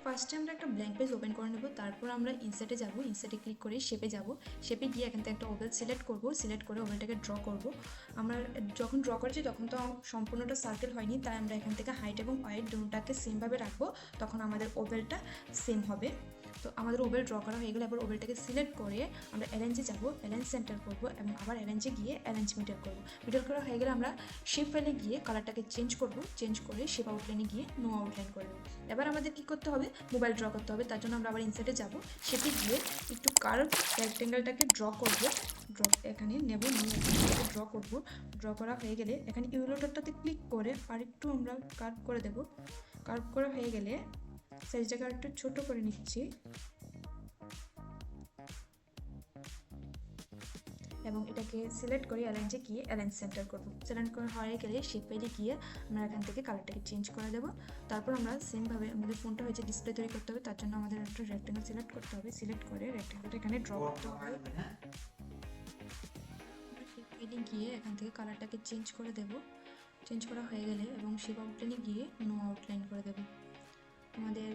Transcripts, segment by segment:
ফার্স্টে আমরা একটা ব্ল্যাঙ্ক পেজ ওপেন করে নেব, তারপর আমরা ইনসার্টে যাব, ইনসার্টে ক্লিক করে শেপে যাব, শেপে গিয়ে এখান থেকে একটা ওভেল সিলেক্ট করব, সিলেক্ট করে ওভেলটাকে ড্র করব। আমরা যখন ড্র করেছি তখন তো সম্পূর্ণটা সার্কেল হয়নি, তাই আমরা এখান থেকে হাইট এবং ওয়েট দুটোটাকে সেমভাবে রাখবো, তখন আমাদের ওভেলটা সেম হবে। তো আমাদের ওভেল ড্র করা হয়ে গেলে এবার ওভেলটাকে সিলেক্ট করে আমরা অ্যারেঞ্জে যাব, অ্যারেঞ্জ সেন্টার করব এবং আবার অ্যারেঞ্জে গিয়ে অ্যারেঞ্জ মিডল করব। মিডল করা হয়ে গেলে আমরা শেপ ফাইলে গিয়ে কালারটাকে চেঞ্জ করব, চেঞ্জ করে শেপ আউটলাইনে গিয়ে নো আউটলাইন করে দেবো। এবার আমাদের কী করতে হবে, মোবাইল ড্র করতে হবে। তার জন্য আমরা আবার ইনসার্টে যাব, সেটি গিয়ে একটু কার্ভ রেক্টেঙ্গেলটাকে ড্র করব, ড্র এখানে নেব, নিয়ে এখানে ড্র করব। ড্র করা হয়ে গেলে এখানে ইউলোটারটাতে ক্লিক করে আর একটু আমরা কার্ভ করে দেব। কার্ভ করা হয়ে গেলে সাইজটাকে আর একটু ছোটো করে নিচ্ছি এবং এটাকে সিলেক্ট করে অ্যালাইনজে গিয়ে অ্যালাইন সেন্টার করব। সিলেক্ট করা হয়ে গেলে শেপ ফাইলে গিয়ে আমরা এখান থেকে কালারটাকে চেঞ্জ করে দেবো। তারপর আমরা সেমভাবে আমাদের ফোনটা হয়েছে ডিসপ্লে তৈরি করতে হবে, তার জন্য আমাদের একটা রেক্টেঙ্গেল সিলেক্ট করতে হবে, সিলেক্ট করে রেক্টেঙ্গেলটা এখানে ড্র করতে হবে। শেপ ফাইলে গিয়ে এখান থেকে কালারটাকে চেঞ্জ করে দেব, চেঞ্জ করা হয়ে গেলে এবং শেপ আউটলাইনে গিয়ে নো আউটলাইন করে দেব। আমাদের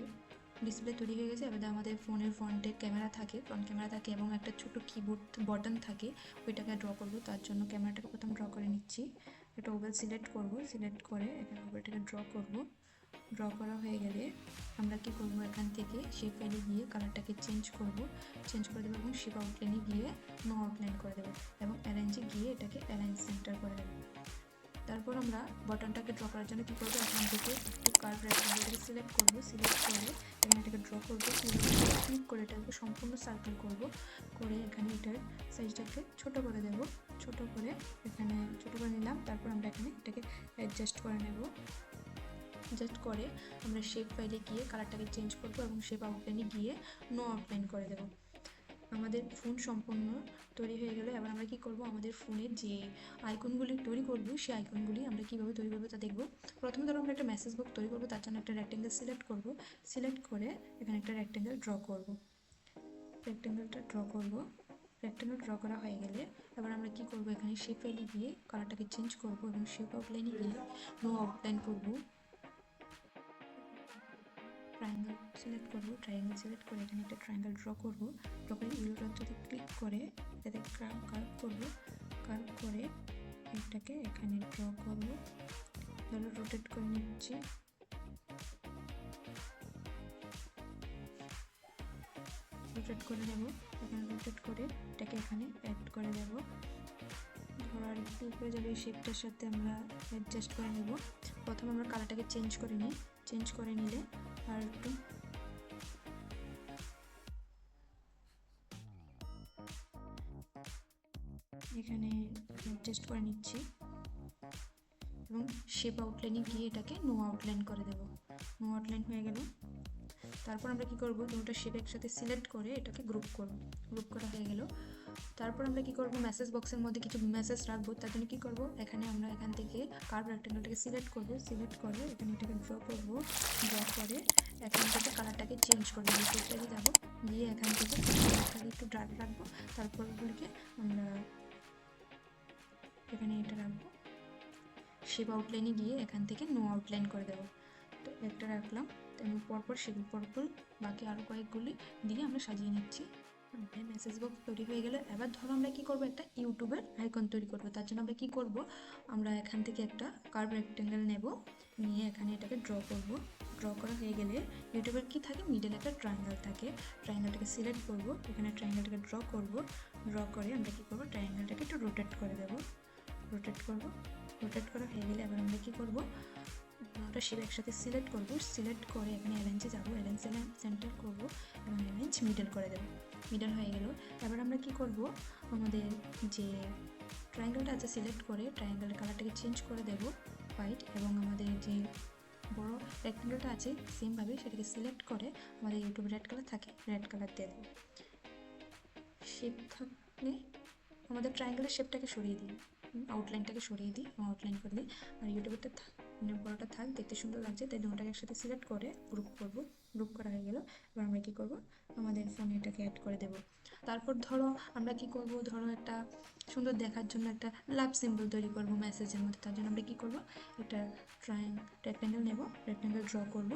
ডিসপ্লে তৈরি হয়ে গেছে। এবার আমাদের ফোনের ফ্রন্টে ক্যামেরা থাকে, ফ্রন্ট ক্যামেরা থাকে এবং একটা ছোটো কিবোর্ড বটন থাকে, ওইটাকে ড্র করব। তার জন্য ক্যামেরাটাকে প্রথম ড্র করে নিচ্ছি, একটা ওভেল সিলেক্ট করব, সিলেক্ট করে এখানে ওভেলটাকে ড্র করব। ড্র করা হয়ে গেলে আমরা কি করব, এখান থেকে শেপ ফাইলে গিয়ে কালারটাকে চেঞ্জ করব, চেঞ্জ করে দেবো এবং শেপ আউটলাইনে গিয়ে নো আউটলাইন করে দেবো এবং অ্যারেঞ্জে গিয়ে এটাকে অ্যালাইন সেন্টার করে দেবো। তারপর আমরা বটনটাকে ড্র করার জন্য কী করবো, এখান থেকে একটু কার্ভ রেক্টেঙ্গেলটাকে সিলেক্ট করবো, সিলেক্ট করে এখানে এটাকে ড্র করবো, ক্লিক করে এটাকে সম্পূর্ণ সার্কেল করব, করে এখানে এটার সাইজটাকে ছোট করে দেব, ছোট করে এখানে ছোট করে নিলাম। তারপর আমরা এখানে এটাকে অ্যাডজাস্ট করে নেব, অ্যাডজাস্ট করে আমরা শেপ ফাইলে গিয়ে কালারটাকে চেঞ্জ করবো এবং শেপ আউটলাইনে গিয়ে নো আউটলাইন করে দেবো। আমাদের ফোন সম্পূর্ণ তৈরি হয়ে গেলে এবার আমরা কি করব, আমাদের ফোনের যে আইকনগুলি তৈরি করব সেই আইকনগুলি আমরা কীভাবে তৈরি করবো তা দেখব। প্রথমে ধরো আমরা একটা মেসেজ বক্স তৈরি করব, তার জন্য একটা রেক্টেঙ্গেল সিলেক্ট করব, সিলেক্ট করে এখানে একটা রেক্টেঙ্গেল ড্র করব, রেক্টেঙ্গেলটা ড্র করব। রেক্টেঙ্গেল ড্র করা হয়ে গেলে এবার আমরা কি করব, এখানে শেপ ফাইলে গিয়ে কালারটাকে চেঞ্জ করব এবং শেপ আউটলাইনে গিয়ে নো আউটলাইন করব। ট্রায়াঙ্গেল সিলেক্ট করব, ট্রায়াঙ্গেল সিলেক্ট করে এখানে একটা ট্রায়াঙ্গেল ড্র করব, ড্র করে ইউলোটাতে ক্লিক করে এটাতে কার্ভ করব, কার্ভ করে এটাকে এখানে ড্র করব, ধরো রোটেট করে নিচ্ছি, রোটেট করে নেব, এখানে রোটেট করে এটাকে এখানে অ্যাড করে দেব। ধরো আর একটু উপরে যাবে, এই শেপটার সাথে আমরা অ্যাডজাস্ট করে নেব। প্রথমে আমরা কালারটাকে চেঞ্জ করে নিই, চেঞ্জ করে নিলে আর একটু এখানে অ্যাডজাস্ট করে নিচ্ছি এবং শেপ আউটলাইনে গিয়ে এটাকে নো আউটলাইন করে দেব। নো আউটলাইন হয়ে গেল। তারপর আমরা কি করব, দুটো শেপ একসাথে সিলেক্ট করে এটাকে গ্রুপ করব, গ্রুপ করা হয়ে গেল। তারপর আমরা কি করব, মেসেজ বক্সের মধ্যে কিছু মেসেজ রাখবো, তার জন্য কী করব, এখানে আমরা এখান থেকে কার্ভ রেক্টেঙ্গেলটাকে সিলেক্ট করব, সিলেক্ট করে এখানে এটাকে ড্র করব, ড্র করে এখান থেকে কালারটাকে চেঞ্জ করবো, শেপটাকে যাবো, গিয়ে এখান থেকে একটু ডার্ক রাখবো, তারপর ওগুলিকে আমরা এখানে এটা রাখবো, শেপ আউটলাইনে গিয়ে এখান থেকে নো আউটলাইন করে দেবো। তো একটা রাখলাম, তেমন পরপর সেগুলো পরপর বাকি আরও কয়েকগুলি দিয়ে আমরা সাজিয়ে নিচ্ছি। মেসেজ বক্স তৈরি হয়ে গেলে এবার ধরো আমরা কি করব, একটা ইউটিউবের আইকন তৈরি করব। তার জন্য আমরা কি করব, আমরা এখান থেকে একটা কার্ভ রেক্টেঙ্গেল নেব, নিয়ে এখানে এটাকে ড্র করব। ড্র করা হয়ে গেলে ইউটিউবের কি থাকে, মিডল একটা ট্রায়াঙ্গেল থাকে, ট্রায়াঙ্গেলটাকে সিলেক্ট করব, এখানে ট্রায়াঙ্গেলটাকে ড্র করব, ড্র করে আমরা কি করব, ট্রায়াঙ্গেলটাকে একটু রোটেট করে দেব, রোটেট করব। রোটেট করা হয়ে গেলে এবার আমরা কি করব, দুটো শেপ একসাথে সিলেক্ট করব, সিলেক্ট করে এখানে অ্যারেঞ্জে যাব, অ্যারেঞ্জ সেন্টার করব এবং অ্যারেঞ্জ মিডল করে দেব। মিডল হয়ে গেল। এবার আমরা কি করব, আমাদের যে ট্রায়াঙ্গেলটা আছে সিলেক্ট করে ট্রায়াঙ্গেলের কালারটাকে চেঞ্জ করে দেব হোয়াইট, এবং আমাদের যে বড় রেক্টেঙ্গেলটা আছে সেমভাবে সেটাকে সিলেক্ট করে আমাদের ইউটিউবে রেড কালার থাকে, রেড কালার দিয়ে দেবো। শেপ থাকলে আমাদের ট্রায়াঙ্গেলের শেপটাকে সরিয়ে দিই, আউটলাইনটাকে সরিয়ে দিই, আউটলাইন করে দিই। আর ইউটিউবেরটা বড়োটা থাক, দেখতে সুন্দর লাগছে, তাই দুটোটাকে একসাথে সিলেক্ট করে গ্রুপ করব। গ্রুপ করা হয়ে গেল। এবার আমরা কী করব, আমাদের ফোনে এটাকে অ্যাড করে দেব। তারপর ধরো আমরা কি করব, ধরো একটা সুন্দর দেখার জন্য একটা লাভ সিম্বল তৈরি করব মেসেজের মধ্যে। তার জন্য আমরা কী করব, একটা রেক্টেঙ্গেল নেব, রেক্টেঙ্গেল ড্র করব,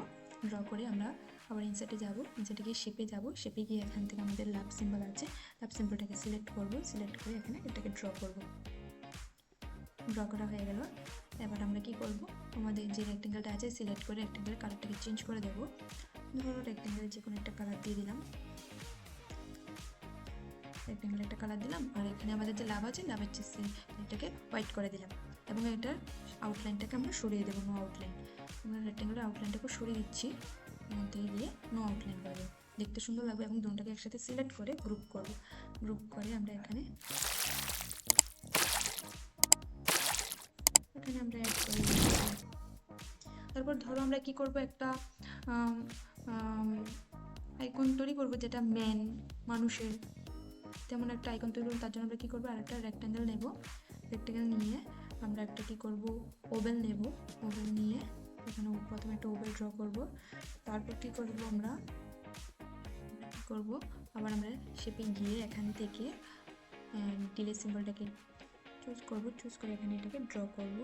ড্র করে আমরা আবার ইনসার্টে যাব, ইনসার্টে গিয়ে শেপে যাব, শেপে গিয়ে এখান থেকে আমাদের লাভ সিম্বল আছে, লাভ সিম্বলটাকে সিলেক্ট করব, সিলেক্ট করে এখানে এটাকে ড্র করব। ড্র করা হয়ে গেল। এবার আমরা কি করব, আমাদের যে রেক্টেঙ্গেলটা আছে সিলেক্ট করে রেক্টেঙ্গেলের কালারটাকে চেঞ্জ করে দেব। ধরো রেক্টেঙ্গেলের যে কোনো একটা কালার দিয়ে দিলাম, রেক্টেঙ্গেলের একটা কালার দিলাম, আর এখানে আমাদের যে লাভ আছে লাভের এটাকে হোয়াইট করে দিলাম এবং এটার আউটলাইনটাকে আমরা সরিয়ে দেবো, নো আউটলাইন। আমরা রেক্টেঙ্গেলের আউটলাইনটাকে সরিয়ে দিচ্ছি, মধ্যে দিয়ে নো আউটলাইন করে দেবো, দেখতে সুন্দর লাগবে। এবং দুটোটাকে একসাথে সিলেক্ট করে গ্রুপ করব, গ্রুপ করে আমরা এখানে আমরা অ্যাড করে দিচ্ছি। তারপর ধরো আমরা কি করব, একটা আইকন তৈরি করব যেটা মানুষের, তেমন একটা আইকন তৈরি করব। তার জন্য আমরা কি করব, আরেকটা রেক্টেঙ্গেল নেব, রেক্টেঙ্গেল নিয়ে আমরা একটা কি করব, ওভেল নেব, ওভেল নিয়ে এখানে প্রথমে একটা ওভেল ড্র করব। তারপর কি করব, আমরা কি করব, আবার আমরা শেপে গিয়ে এখান থেকে ডিলে সিম্বলটাকে চুজ করব, চুজ করে এখানে এটাকে ড্র করব,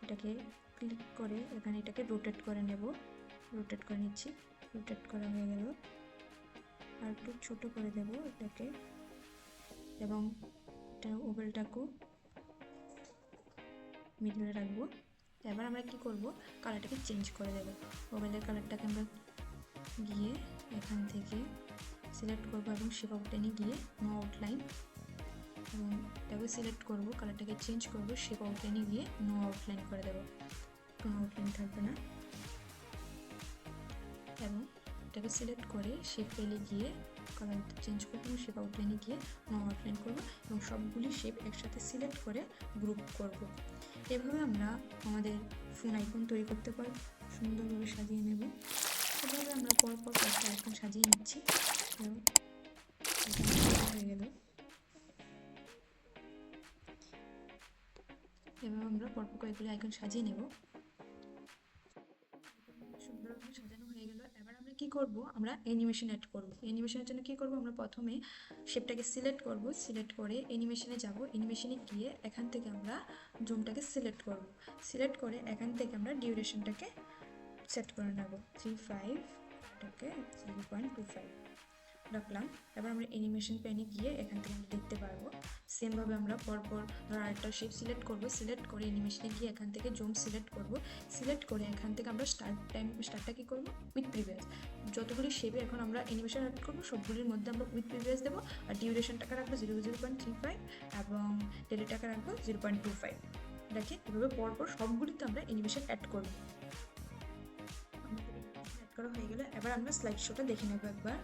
এটাকে ক্লিক করে এখানে এটাকে রোটেট করে নেব, রোটেট করে নিচ্ছি, রোটেট করা হয়ে গেল। আর একটু ছোট করে দেব এটাকে, এবং এটা ওভেলটাকেও মিডলে রাখবো। এবার আমরা কি করব, কালারটাকে চেঞ্জ করে দেব, ওভেলের কালারটাকে আমরা গিয়ে এখান থেকে সিলেক্ট করব এবং শেপ আউটলাইনে গিয়ে নো আউটলাইন, এবং এটাকে সিলেক্ট করব, কালারটাকে চেঞ্জ করব, শেপ আউটলাইনে গিয়ে নো আউটলাইন করে দেব, কোনো আউটলাইন থাকবে না। এবং এটাকে সিলেক্ট করে শেপ পেলে গিয়ে কালার চেঞ্জ করব এবং শেপ আউটলাইনে গিয়ে নো আউটলাইন করব, এবং সবগুলি শেপ একসাথে সিলেক্ট করে গ্রুপ করব। এভাবে আমরা আমাদের ফোন আইকন তৈরি করতে পারব, সুন্দরভাবে সাজিয়ে নেব। এভাবে আমরা পরপর কয়েকটা আইকন সাজিয়ে নিচ্ছি, হয়ে গেল। এভাবে আমরা পরপর কয়েকগুলি আইকন সাজিয়ে নেব, সুন্দরভাবে সাজানো হয়ে গেল। এবার আমরা কি করব, আমরা অ্যানিমেশন অ্যাড করব। অ্যানিমেশনের জন্য কি করব, আমরা প্রথমে শেপটাকে সিলেক্ট করব, সিলেক্ট করে অ্যানিমেশনে যাব, অ্যানিমেশনে গিয়ে এখান থেকে আমরা জুমটাকে সিলেক্ট করব, সিলেক্ট করে এখান থেকে আমরা ডিউরেশনটাকে সেট করে নেব 3.5, এটাকে 0.25 রাখলাম। এবার আমরা অ্যানিমেশন প্যানে গিয়ে এখান থেকে আমরা দেখতে পারবো। সেমভাবে আমরা পরপর ধর আরেকটা শেপ সিলেক্ট করব, সিলেক্ট করে অ্যানিমেশনে গিয়ে এখান থেকে জুম সিলেক্ট করব, সিলেক্ট করে এখান থেকে আমরা স্টার্টটা কি করব, উইথ প্রিভিয়াস। যতগুলি শেপে এখন আমরা অ্যানিমেশন অ্যাড করবো সবগুলির মধ্যে আমরা উইথ প্রিভিয়াস দেবো, আর ডিউরেশনটাকে রাখবো 0.35 এবং ডেলিটাকে রাখবো 0.25। দেখে এভাবে পরপর সবগুলিতে আমরা অ্যানিমেশন অ্যাড করব। অ্যাড করা হয়ে গেলে এবার আমরা স্লাইড শোটা দেখে নেব একবার।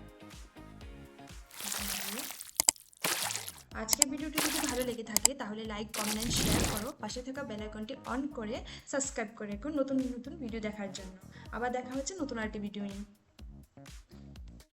আজকের ভিডিওটি যদি ভালো লেগে থাকে তাহলে লাইক, কমেন্ট এন্ড শেয়ার করো, পাশে থাকা বেল আইকনটি অন করে সাবস্ক্রাইব করে রেখো নতুন নতুন ভিডিও দেখার জন্য। আবার দেখা হচ্ছে নতুন আরেকটি ভিডিও নিয়ে।